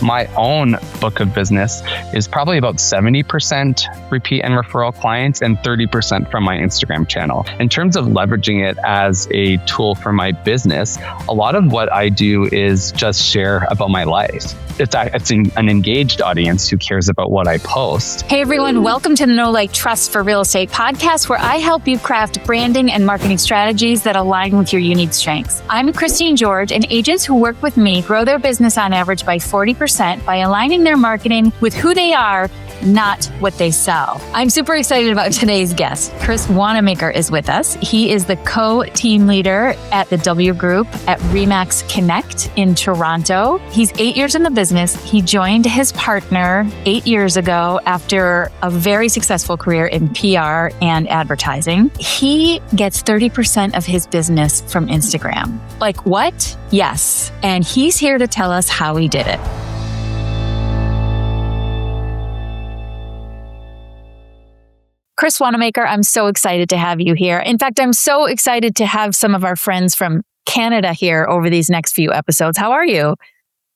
my own book of business is probably about 70% repeat and referral clients and 30% from my Instagram channel. In terms of leveraging it as a tool for my business, a lot of what I do is just share about my life. It's an engaged audience who cares about what I post. Hey everyone, welcome to the Know Like Trust for Real Estate podcast, where I help you craft branding and marketing strategies that align with your unique strengths. I'm Christine George, and agents who work with me grow their business on average by 40% by aligning their marketing with who they are, not what they sell. I'm super excited about today's guest. Chris Wannamaker is with us. He is the co-team leader at the W Group at Remax Connect in Toronto. He's 8 years in the business. He joined his partner 8 years ago after a very successful career in PR and advertising. He gets 30% of his business from Instagram. Like what? Yes. And he's here to tell us how he did it. Chris Wannamaker, I'm so excited to have you here. In fact, I'm so excited to have some of our friends from Canada here over these next few episodes. How are you?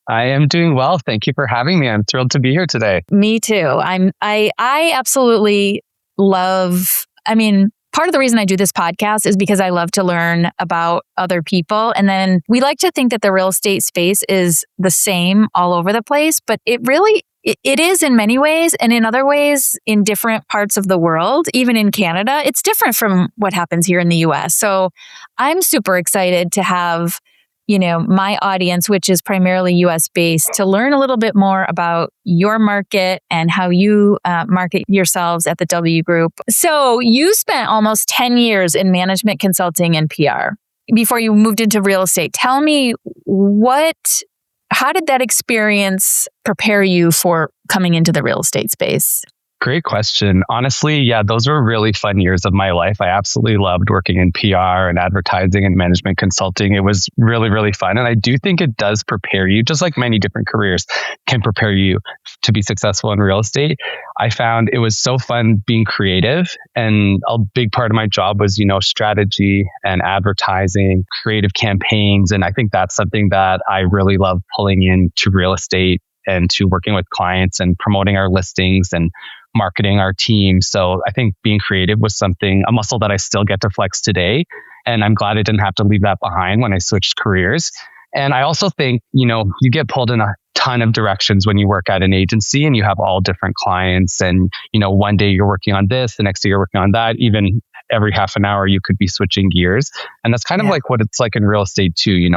I am doing well. Thank you for having me. I'm thrilled to be here today. Me too. I absolutely love, part of the reason I do this podcast is because I love to learn about other people. And then we like to think that the real estate space is the same all over the place, but it is in many ways, and in other ways, in different parts of the world, even in Canada, it's different from what happens here in the US. So I'm super excited to have, my audience, which is primarily US based, to learn a little bit more about your market and how you market yourselves at the W Group. So you spent almost 10 years in management consulting and PR before you moved into real estate. Tell me how did that experience prepare you for coming into the real estate space? Great question. Honestly, yeah, those were really fun years of my life. I absolutely loved working in PR and advertising and management consulting. It was really, really fun. And I do think it does prepare you, just like many different careers can prepare you to be successful in real estate. I found it was so fun being creative. And a big part of my job was, strategy and advertising, creative campaigns. And I think that's something that I really love pulling into real estate and to working with clients and promoting our listings and marketing our team. So I think being creative was a muscle that I still get to flex today. And I'm glad I didn't have to leave that behind when I switched careers. And I also think, you get pulled in a ton of directions when you work at an agency and you have all different clients. And, one day you're working on this, the next day you're working on that. Even every half an hour, you could be switching gears. And that's kind of like what it's like in real estate too. You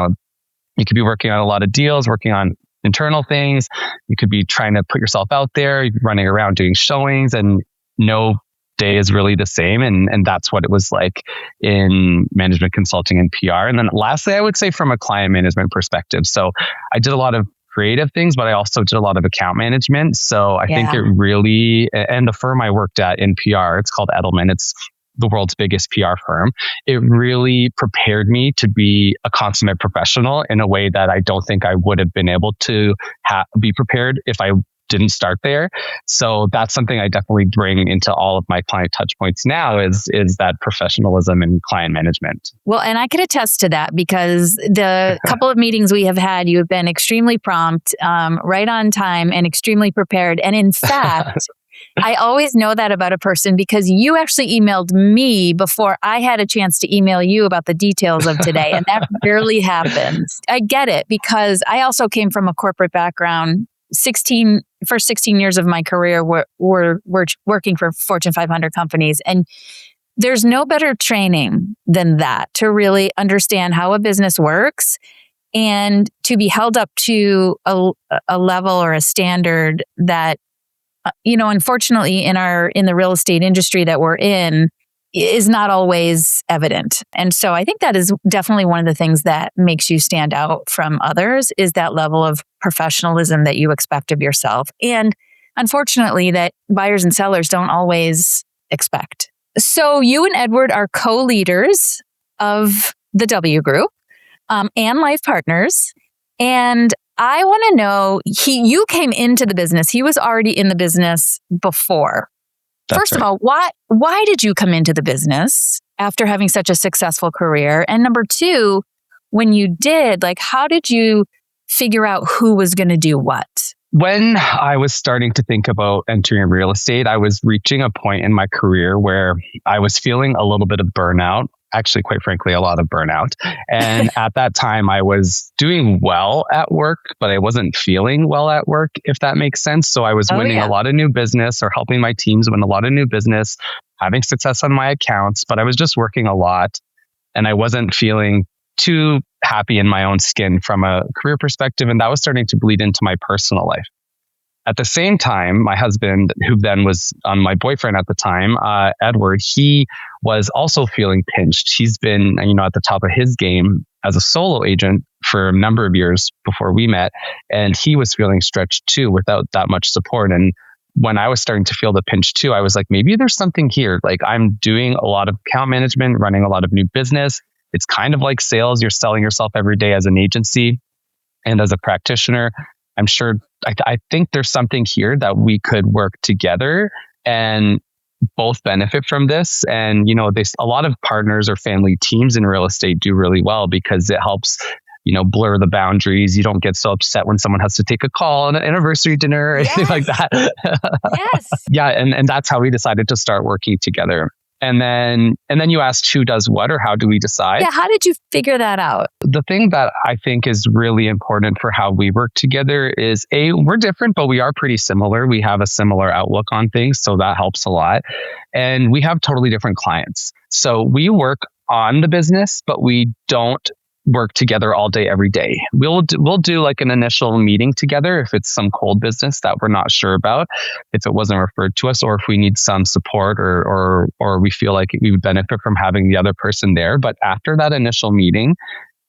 could be working on a lot of deals, working on internal things. You could be trying to put yourself out there, running around doing showings, and no day is really the same. And that's what it was like in management consulting and PR. And then lastly, I would say from a client management perspective. So I did a lot of creative things, but I also did a lot of account management. So I think it really, and the firm I worked at in PR, it's called Edelman. It's the world's biggest PR firm. It really prepared me to be a consummate professional in a way that I don't think I would have been able to be prepared if I didn't start there. So that's something I definitely bring into all of my client touch points now is that professionalism and client management. Well, and I could attest to that because the couple of meetings we have had, you have been extremely prompt, right on time, and extremely prepared. And in fact, I always know that about a person because you actually emailed me before I had a chance to email you about the details of today. And that rarely happens. I get it because I also came from a corporate background. First 16 years of my career were working for Fortune 500 companies. And there's no better training than that to really understand how a business works and to be held up to a level or a standard that unfortunately in the real estate industry that we're in is not always evident. And so I think that is definitely one of the things that makes you stand out from others is that level of professionalism that you expect of yourself. And unfortunately that buyers and sellers don't always expect. So you and Edward are co-leaders of the W Group and life partners. And I want to know, you came into the business. He was already in the business before. First of all, why did you come into the business after having such a successful career? And number two, when you did, how did you figure out who was going to do what? When I was starting to think about entering real estate, I was reaching a point in my career where I was feeling a little bit of burnout. Actually, quite frankly, a lot of burnout. And at that time, I was doing well at work, but I wasn't feeling well at work, if that makes sense. So I was winning a lot of new business or helping my teams win a lot of new business, having success on my accounts, but I was just working a lot and I wasn't feeling too happy in my own skin from a career perspective. And that was starting to bleed into my personal life. At the same time, my husband, who then was my boyfriend at the time, Edward, he was also feeling pinched. He's been, at the top of his game as a solo agent for a number of years before we met. And he was feeling stretched too without that much support. And when I was starting to feel the pinch too, I was like, maybe there's something here. Like I'm doing a lot of account management, running a lot of new business. It's kind of like sales. You're selling yourself every day as an agency and as a practitioner. I'm sure, I think there's something here that we could work together and both benefit from this. And, a lot of partners or family teams in real estate do really well because it helps, blur the boundaries. You don't get so upset when someone has to take a call on an anniversary dinner or anything like that. Yes. Yeah. And that's how we decided to start working together. And then you asked who does what or how do we decide? Yeah. How did you figure that out? The thing that I think is really important for how we work together is we're different, but we are pretty similar. We have a similar outlook on things. So that helps a lot. And we have totally different clients. So we work on the business, but we don't work together all day, every day. We'll do like an initial meeting together if it's some cold business that we're not sure about, if it wasn't referred to us, or if we need some support or we feel like we would benefit from having the other person there. But after that initial meeting,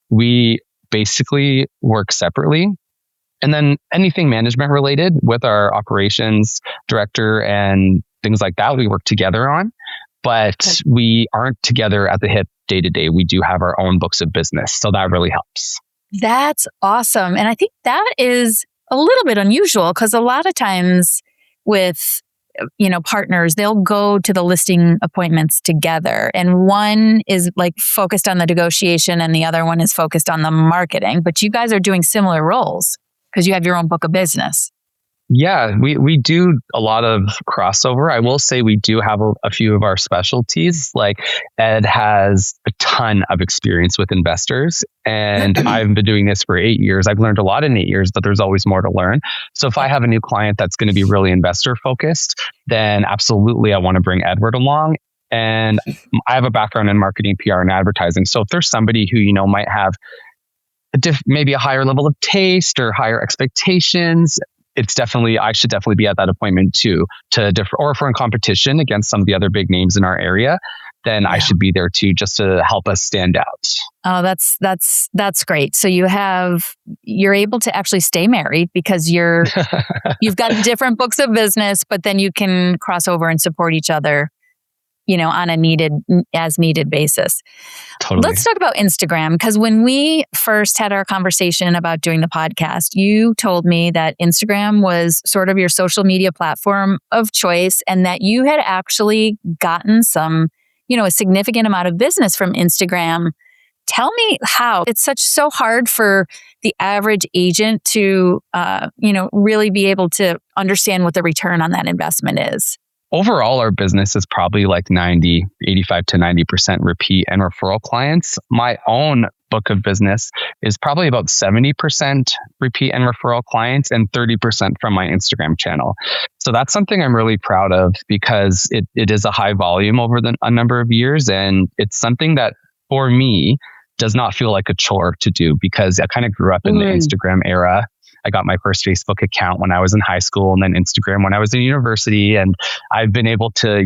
we basically work separately. And then anything management related with our operations director and things like that, we work together on. But we aren't together at the hip day to day. We do have our own books of business. So that really helps. That's awesome. And I think that is a little bit unusual because a lot of times with, partners, they'll go to the listing appointments together. And one is like focused on the negotiation and the other one is focused on the marketing. But you guys are doing similar roles because you have your own book of business. Yeah, we do a lot of crossover. I will say we do have a few of our specialties. Like Ed has a ton of experience with investors and I've been doing this for 8 years. I've learned a lot in 8 years, but there's always more to learn. So if I have a new client that's going to be really investor focused, then absolutely I want to bring Edward along. And I have a background in marketing, PR, and advertising. So if there's somebody who, might have maybe a higher level of taste or higher expectations, I should definitely be at that appointment too, or if we're in competition against some of the other big names in our area, then I should be there too, just to help us stand out. Oh, that's great. So you're able to actually stay married because you've got different books of business, but then you can cross over and support each other, on a as needed basis. Totally. Let's talk about Instagram, because when we first had our conversation about doing the podcast, you told me that Instagram was sort of your social media platform of choice and that you had actually gotten some, a significant amount of business from Instagram. Tell me how. It's so hard for the average agent to, really be able to understand what the return on that investment is. Overall, our business is probably like 85 to 90% repeat and referral clients. My own book of business is probably about 70% repeat and referral clients and 30% from my Instagram channel. So that's something I'm really proud of because it is a high volume over a number of years. And it's something that for me does not feel like a chore to do because I kind of grew up in the Instagram era. I got my first Facebook account when I was in high school and then Instagram when I was in university. And I've been able to,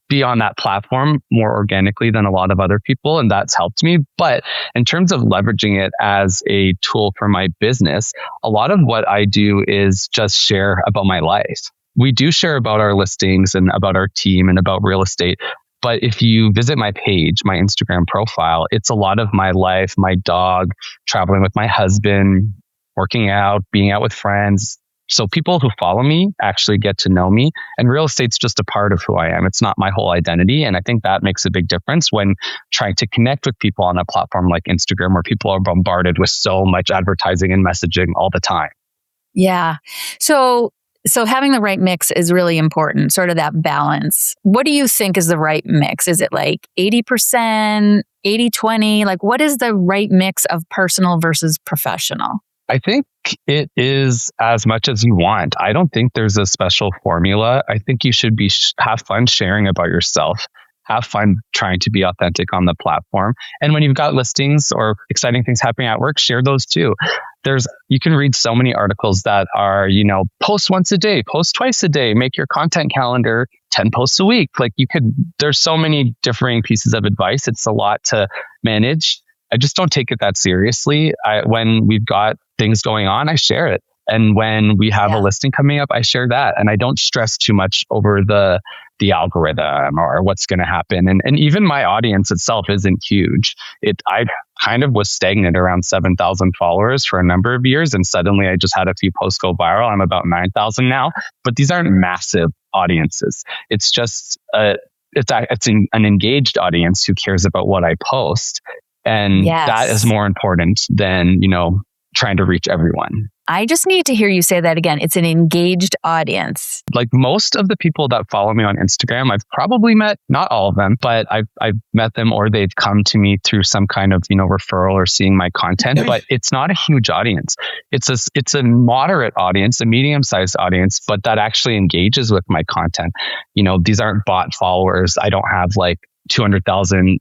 be on that platform more organically than a lot of other people. And that's helped me. But in terms of leveraging it as a tool for my business, a lot of what I do is just share about my life. We do share about our listings and about our team and about real estate. But if you visit my page, my Instagram profile, it's a lot of my life, my dog, traveling with my husband, working out, being out with friends. So people who follow me actually get to know me, and real estate's just a part of who I am. It's not my whole identity. And I think that makes a big difference when trying to connect with people on a platform like Instagram, where people are bombarded with so much advertising and messaging all the time. Yeah. So having the right mix is really important, sort of that balance. What do you think is the right mix? Is it like 80%, 80-20? Like what is the right mix of personal versus professional? I think it is as much as you want. I don't think there's a special formula. I think you should have fun sharing about yourself. Have fun trying to be authentic on the platform. And when you've got listings or exciting things happening at work, share those too. You can read so many articles that are, post once a day, post twice a day, make your content calendar 10 posts a week. There's so many differing pieces of advice. It's a lot to manage. I just don't take it that seriously. When we've got things going on, I share it. And when we have a listing coming up, I share that. And I don't stress too much over the algorithm or what's going to happen. And even my audience itself isn't huge. I kind of was stagnant around 7,000 followers for a number of years. And suddenly I just had a few posts go viral. I'm about 9,000 now. But these aren't massive audiences. It's just, it's an engaged audience who cares about what I post. And that is more important than, trying to reach everyone. I just need to hear you say that again. It's an engaged audience. Like most of the people that follow me on Instagram, I've probably met, not all of them, but I've met them or they've come to me through some kind of, referral or seeing my content, but it's not a huge audience. It's a moderate audience, a medium-sized audience, but that actually engages with my content. These aren't bot followers. I don't have like 200,000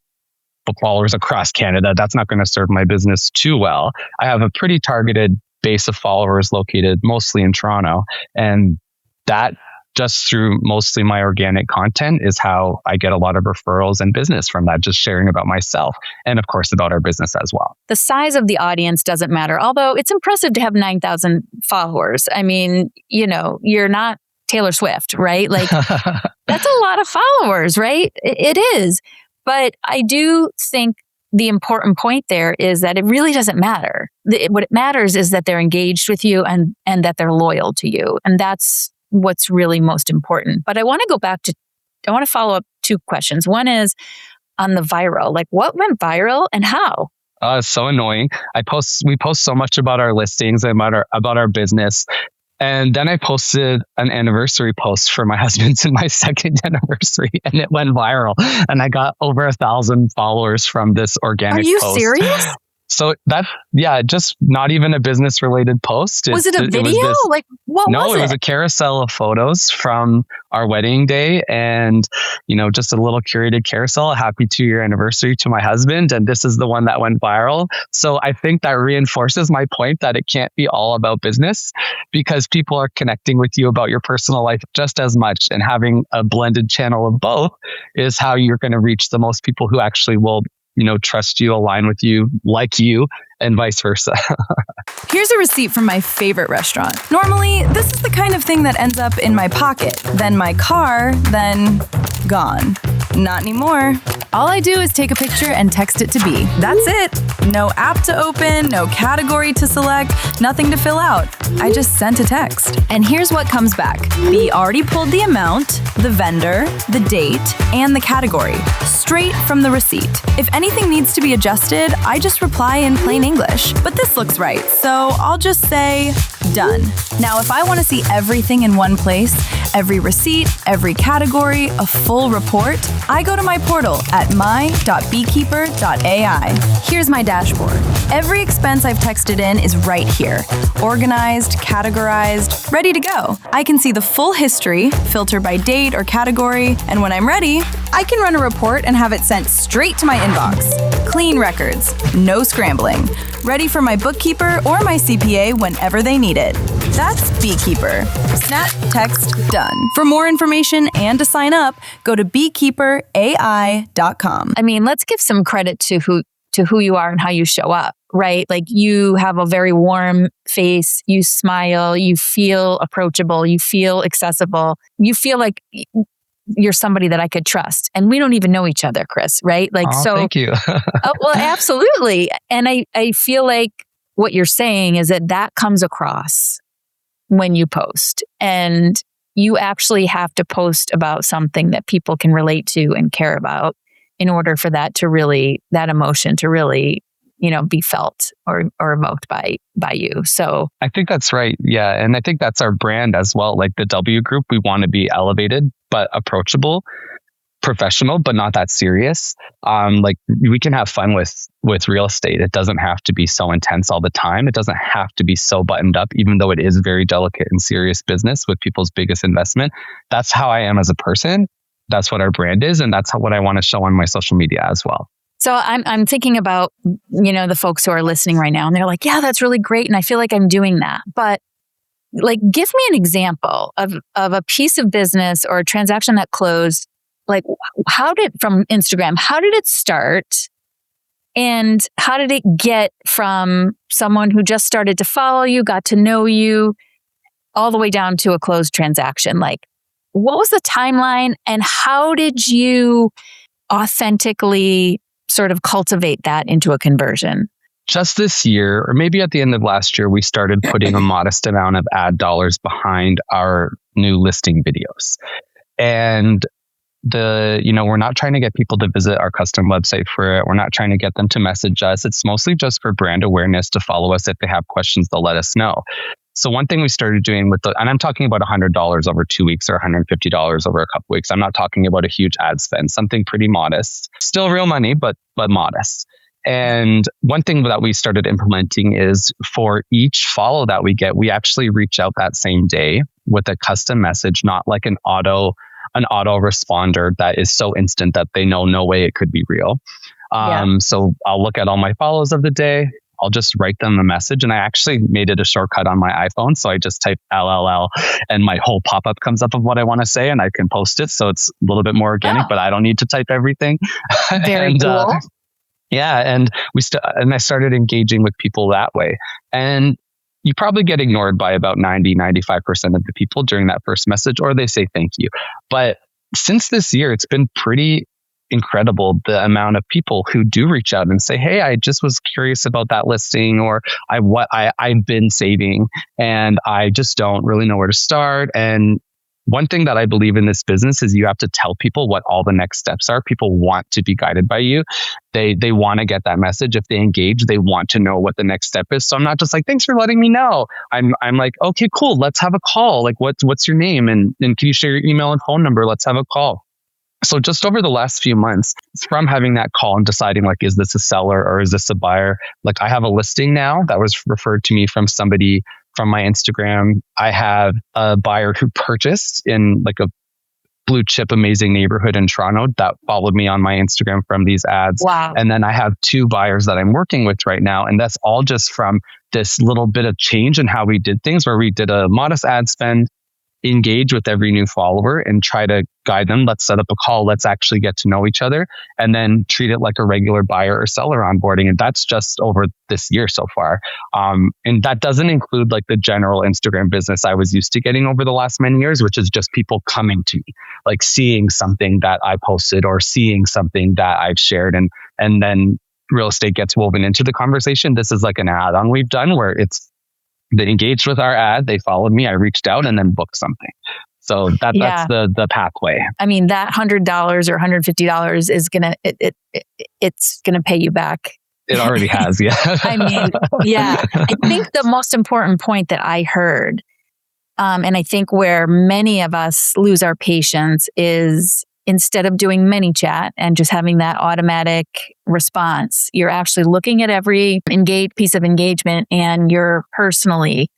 followers across Canada. That's not going to serve my business too well. I have a pretty targeted base of followers located mostly in Toronto. And that just through mostly my organic content is how I get a lot of referrals and business from that, just sharing about myself and of course about our business as well. The size of the audience doesn't matter, although it's impressive to have 9,000 followers. I mean, you're not Taylor Swift, right? Like that's a lot of followers, right? It is. But I do think the important point there is that it really doesn't matter. What it matters is that they're engaged with you and that they're loyal to you. And that's what's really most important. But I want to follow up 2 questions. One is on the viral, like what went viral and how? It's so annoying. We post so much about our listings and about our business. And then I posted an anniversary post for my husband's and my second anniversary, and it went viral. And I got over 1,000 followers from this organic post. Are you serious? So just not even a business related post. Was it a video? What was it? No, it was a carousel of photos from our wedding day and, just a little curated carousel, a happy 2-year anniversary to my husband. And this is the one that went viral. So I think that reinforces my point that it can't be all about business because people are connecting with you about your personal life just as much. And having a blended channel of both is how you're going to reach the most people who actually will trust you, align with you, like you, and vice versa. Here's a receipt from my favorite restaurant. Normally, this is the kind of thing that ends up in my pocket, then my car, then gone. Not anymore. All I do is take a picture and text it to B. That's it. No app to open, no category to select, nothing to fill out. I just sent a text. And here's what comes back. B already pulled the amount, the vendor, the date, and the category, straight from the receipt. If anything needs to be adjusted, I just reply in plain English. But this looks right, so I'll just say, done. Now, if I want to see everything in one place, every receipt, every category, a full report, I go to my portal at my.beekeeper.ai. Here's my dashboard. Every expense I've texted in is right here, organized, categorized, ready to go. I can see the full history, filter by date or category, and when I'm ready, I can run a report and have it sent straight to my inbox. Clean records, no scrambling. Ready for my bookkeeper or my CPA whenever they need it. That's Beekeeper. Snap, text, done. For more information and to sign up, go to BKeeperAI.com. I mean, let's give some credit to who you are and how you show up, right? Like you have a very warm face, you smile, you feel approachable, you feel accessible, you feel like you're somebody that I could trust. And we don't even know each other, Chris, right? Thank you. Well, absolutely. And I feel like what you're saying is that comes across when you post. And you actually have to post about something that people can relate to and care about in order for that emotion to really be felt or evoked by you. So I think that's right. Yeah. And I think that's our brand as well. Like the W Group, we want to be elevated, but approachable, professional, but not that serious. Like we can have fun with real estate. It doesn't have to be so intense all the time. It doesn't have to be so buttoned up, even though it is very delicate and serious business with people's biggest investment. That's how I am as a person. That's what our brand is. And that's what I want to show on my social media as well. So I'm thinking about, the folks who are listening right now and they're like, yeah, that's really great. And I feel like I'm doing that. But like, give me an example of a piece of business or a transaction that closed. Like, from Instagram, how did it start? And how did it get from someone who just started to follow you, got to know you, all the way down to a closed transaction? Like, what was the timeline and how did you authentically sort of cultivate that into a conversion? Just this year, or maybe at the end of last year, we started putting a modest amount of ad dollars behind our new listing videos. And we're not trying to get people to visit our custom website for it. We're not trying to get them to message us. It's mostly just for brand awareness, to follow us. If they have questions, they'll let us know. So one thing we started doing and I'm talking about $100 over 2 weeks or $150 over a couple weeks. I'm not talking about a huge ad spend, something pretty modest, still real money, but modest. And one thing that we started implementing is for each follow that we get, we actually reach out that same day with a custom message, not like an auto responder that is so instant that they know no way it could be real. So I'll look at all my follows of the day. I'll just write them a message, and I actually made it a shortcut on my iPhone. So I just type LLL and my whole pop-up comes up of what I want to say, and I can post it. So it's a little bit more organic, but I don't need to type everything. Very cool. And I started engaging with people that way. And you probably get ignored by about 95% of the people during that first message, or they say thank you. But since this year, it's been pretty incredible, the amount of people who do reach out and say, hey, I just was curious about that listing, or I've been saving and I just don't really know where to start. And one thing that I believe in this business is you have to tell people what all the next steps are. People want to be guided by you. They want to get that message. If they engage, they want to know what the next step is. So I'm not just like, thanks for letting me know. I'm like, okay, cool. Let's have a call. Like, what's your name? And can you share your email and phone number? Let's have a call. So just over the last few months, from having that call and deciding like, is this a seller or is this a buyer? Like I have a listing now that was referred to me from somebody from my Instagram. I have a buyer who purchased in like a blue chip amazing neighborhood in Toronto that followed me on my Instagram from these ads. Wow. And then I have 2 buyers that I'm working with right now. And that's all just from this little bit of change in how we did things, where we did a modest ad spend, engage with every new follower and try to guide them. Let's set up a call. Let's actually get to know each other, and then treat it like a regular buyer or seller onboarding. And that's just over this year so far. And that doesn't include like the general Instagram business I was used to getting over the last many years, which is just people coming to me, like seeing something that I posted or seeing something that I've shared. And then real estate gets woven into the conversation. This is like an add-on we've done where they engaged with our ad, they followed me, I reached out, and then booked something. So that's the pathway. I mean, that $100 or $150 is it's gonna pay you back. It already has, yeah. I mean, yeah. I think the most important point that I heard, and I think where many of us lose our patience, is instead of doing ManyChat and just having that automatic response, you're actually looking at every piece of engagement and you're personally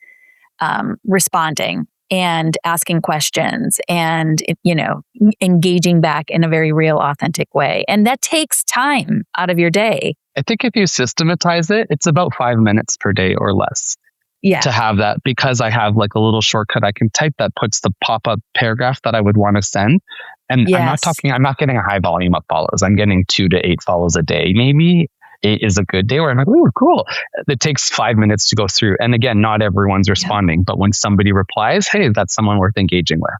responding and asking questions and, engaging back in a very real, authentic way. And that takes time out of your day. I think if you systematize it, it's about 5 minutes per day or less. Yeah. To have that, because I have like a little shortcut I can type that puts the pop-up paragraph that I would want to send. And yes. I'm not getting a high volume of follows. I'm getting 2 to 8 follows a day. Maybe 8 is a good day where I'm like, ooh, cool. It takes 5 minutes to go through. And again, not everyone's responding, but when somebody replies, hey, that's someone worth engaging with.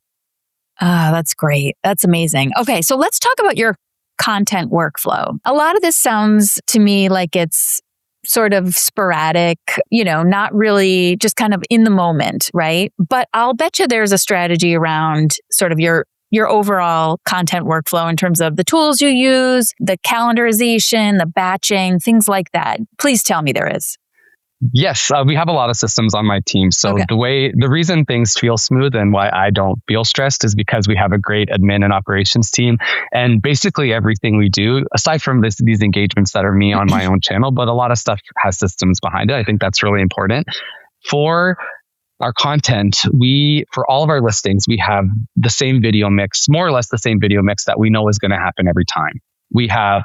That's great. That's amazing. Okay. So let's talk about your content workflow. A lot of this sounds to me like it's sort of sporadic, not really, just kind of in the moment, right? But I'll bet you there's a strategy around sort of your your overall content workflow in terms of the tools you use, the calendarization, the batching, things like that? Please tell me there is. Yes, we have a lot of systems on my team. So the reason things feel smooth and why I don't feel stressed is because we have a great admin and operations team. And basically everything we do, aside from these engagements that are me on my own channel, but a lot of stuff has systems behind it. I think that's really important. For our content, for all of our listings, we have the same video mix, more or less the same video mix that we know is going to happen every time. We have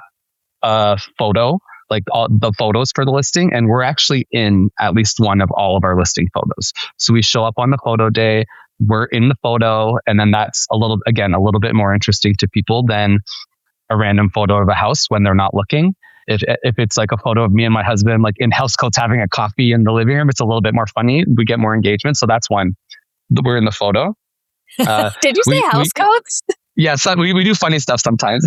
a photo, like all the photos for the listing, and we're actually in at least one of all of our listing photos. So we show up on the photo day, we're in the photo, and then that's a little bit more interesting to people than a random photo of a house when they're not looking. If it's like a photo of me and my husband, like in house coats having a coffee in the living room, it's a little bit more funny. We get more engagement. So that's one. We're in the photo. Did you say house coats? Yes, we do funny stuff sometimes.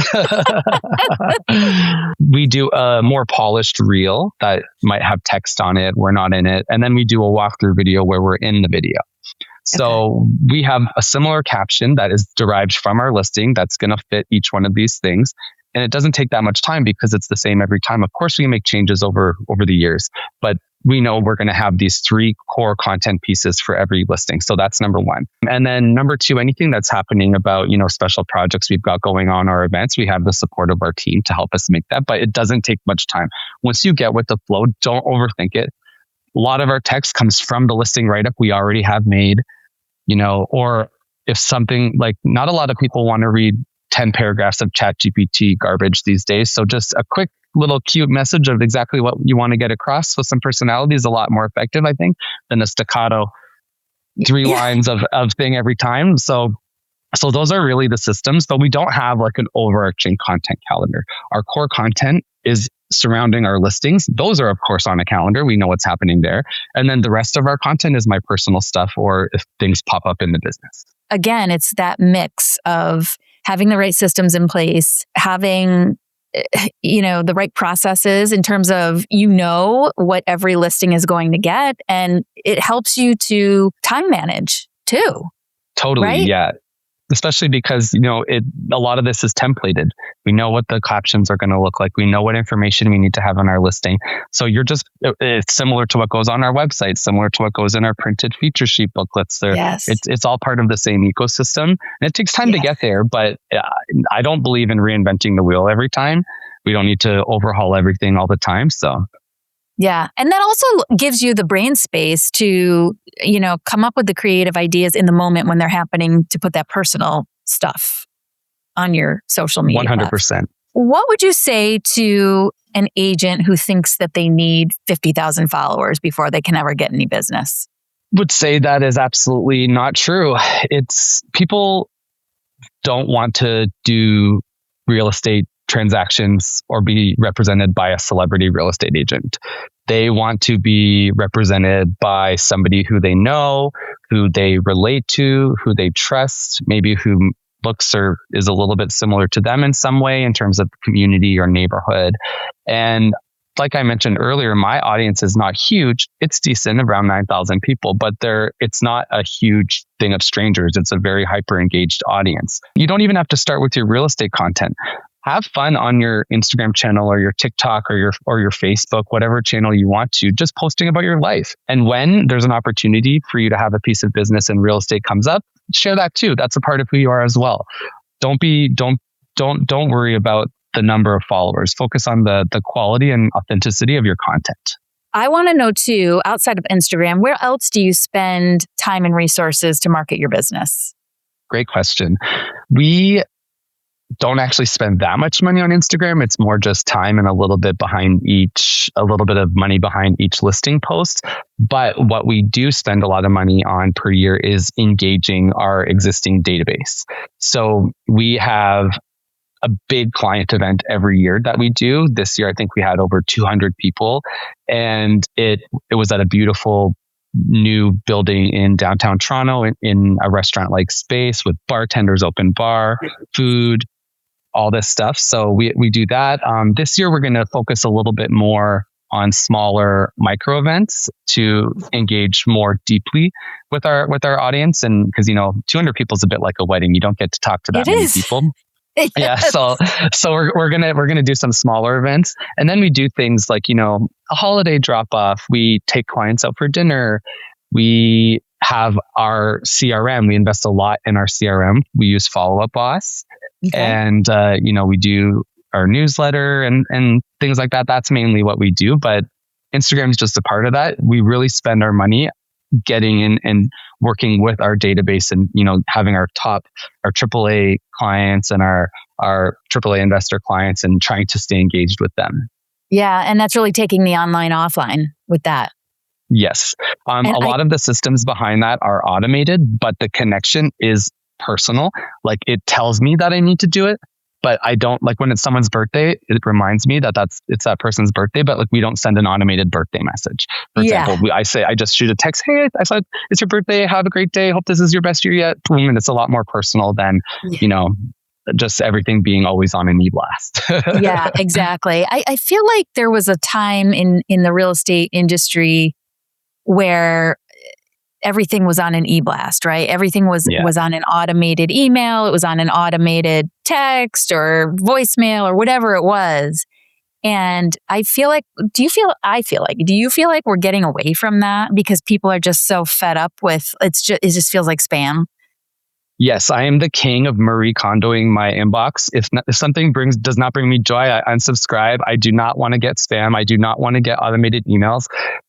We do a more polished reel that might have text on it. We're not in it. And then we do a walkthrough video where we're in the video. So we have a similar caption that is derived from our listing that's going to fit each one of these things. And it doesn't take that much time because it's the same every time. Of course, we can make changes over the years, but we know we're going to have these 3 core content pieces for every listing. So that's number 1. And then number 2, anything that's happening about, special projects we've got going on, our events, we have the support of our team to help us make that, but it doesn't take much time. Once you get with the flow, don't overthink it. A lot of our text comes from the listing write-up we already have made, or if something like, not a lot of people want to read 10 paragraphs of ChatGPT garbage these days. So just a quick little cute message of exactly what you want to get across with some personality is a lot more effective, I think, than a staccato 3 lines of thing every time. So those are really the systems, but we don't have like an overarching content calendar. Our core content is surrounding our listings. Those are, of course, on a calendar. We know what's happening there. And then the rest of our content is my personal stuff or if things pop up in the business. Again, it's that mix of having the right systems in place, having the right processes in terms of what every listing is going to get, and it helps you to time manage too. Totally, right? Yeah. Especially because, a lot of this is templated. We know what the captions are going to look like. We know what information we need to have on our listing. So it's similar to what goes on our website, similar to what goes in our printed feature sheet booklets. It's all part of the same ecosystem. And it takes time to get there, but I don't believe in reinventing the wheel every time. We don't need to overhaul everything all the time. So. Yeah. And that also gives you the brain space to, come up with the creative ideas in the moment when they're happening to put that personal stuff on your social media. 100%. platform. What would you say to an agent who thinks that they need 50,000 followers before they can ever get any business? Would say that is absolutely not true. People don't want to do real estate transactions or be represented by a celebrity real estate agent. They want to be represented by somebody who they know, who they relate to, who they trust, maybe who looks or is a little bit similar to them in some way in terms of community or neighborhood. And like I mentioned earlier, my audience is not huge. It's decent, around 9,000 people, but it's not a huge thing of strangers. It's a very hyper engaged audience. You don't even have to start with your real estate content. Have fun on your Instagram channel or your TikTok or your Facebook, whatever channel you want to, just posting about your life. And when there's an opportunity for you to have a piece of business in real estate comes up, share that too. That's a part of who you are as well. Don't worry about the number of followers. Focus on the quality and authenticity of your content. I want to know too, outside of Instagram, where else do you spend time and resources to market your business? Great question. We don't actually spend that much money on Instagram. It's more just time and a little bit of money behind each listing post. But what we do spend a lot of money on per year is engaging our existing database. So we have a big client event every year that we do. This year, I think we had over 200 people, and it was at a beautiful new building in downtown Toronto in a restaurant-like space with bartenders, open bar, food, all this stuff. So we do that. This year, we're going to focus a little bit more on smaller micro events to engage more deeply with our audience. And because 200 people is a bit like a wedding, you don't get to talk to that many people. Yeah, so we're gonna do some smaller events, and then we do things like a holiday drop off. We take clients out for dinner. We have our CRM. We invest a lot in our CRM. We use Follow Up Boss, and we do our newsletter and things like that. That's mainly what we do, but Instagram is just a part of that. We really spend our money getting in and working with our database and, having our AAA clients and our AAA investor clients and trying to stay engaged with them. Yeah. And that's really taking the online offline with that. Yes. A lot of the systems behind that are automated, but the connection is personal. Like it tells me that I need to do it, but I don't, like when it's someone's birthday, it reminds me that it's that person's birthday, but like we don't send an automated birthday message. For example, I just shoot a text, hey, I said, it's your birthday. Have a great day. Hope this is your best year yet. And it's a lot more personal than, just everything being always on an e-blast. Yeah, exactly. I feel like there was a time in the real estate industry where everything was on an e-blast, right? Everything was on an automated email. It was on an automated text or voicemail or whatever it was. And I feel like, do you feel like we're getting away from that because people are just so fed up with, it just feels like spam? Yes, I am the king of Marie Kondoing my inbox. If something does not bring me joy, I unsubscribe. I do not want to get spam. I do not want to get automated emails.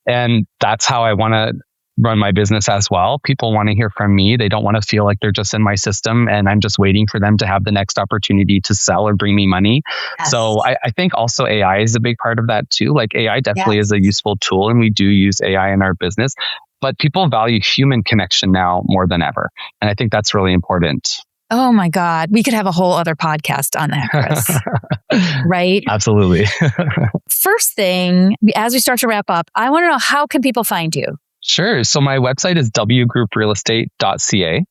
And that's how I want to run my business as well. People want to hear from me. They don't want to feel like they're just in my system and I'm just waiting for them to have the next opportunity to sell or bring me money. Yes. So I think also AI is a big part of that too. Like AI definitely is a useful tool and we do use AI in our business, but people value human connection now more than ever. And I think that's really important. Oh my God. We could have a whole other podcast on that, Chris. Right? Absolutely. First thing, as we start to wrap up, I want to know, how can people find you? Sure. So my website is wgrouprealestate.ca.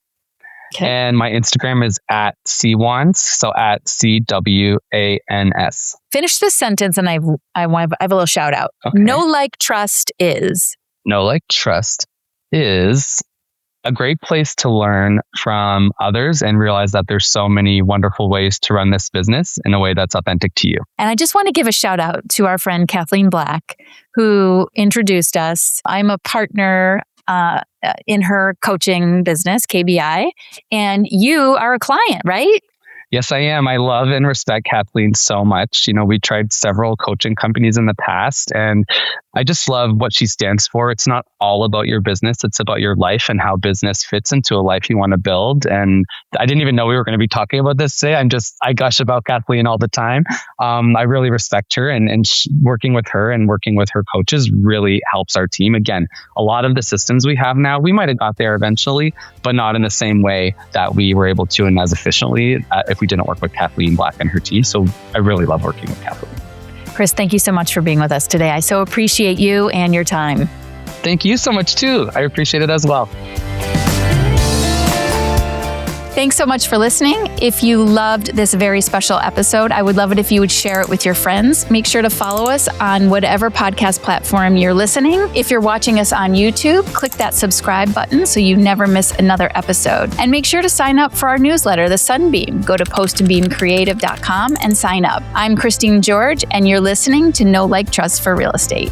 Okay. And my Instagram is @CWANS, so @CWANS. Finish this sentence and I have a little shout out. Okay. Know Like Trust is a great place to learn from others and realize that there's so many wonderful ways to run this business in a way that's authentic to you. And I just want to give a shout out to our friend Kathleen Black, who introduced us. I'm a partner in her coaching business, KBI, and you are a client, right? Yes, I am. I love and respect Kathleen so much. We tried several coaching companies in the past, and I just love what she stands for. It's not all about your business. It's about your life and how business fits into a life you want to build. And I didn't even know we were going to be talking about this today. I gush about Kathleen all the time. I really respect her, and working with her and working with her coaches really helps our team. Again, a lot of the systems we have now, we might have got there eventually, but not in the same way that we were able to and as efficiently if we didn't work with Kathleen Black and her team. So I really love working with Kathleen. Chris, thank you so much for being with us today. I so appreciate you and your time. Thank you so much too. I appreciate it as well. Thanks so much for listening. If you loved this very special episode, I would love it if you would share it with your friends. Make sure to follow us on whatever podcast platform you're listening. If you're watching us on YouTube, click that subscribe button so you never miss another episode. And make sure to sign up for our newsletter, The Sunbeam. Go to postandbeamcreative.com and sign up. I'm Christine George, and you're listening to Know Like Trust for Real Estate.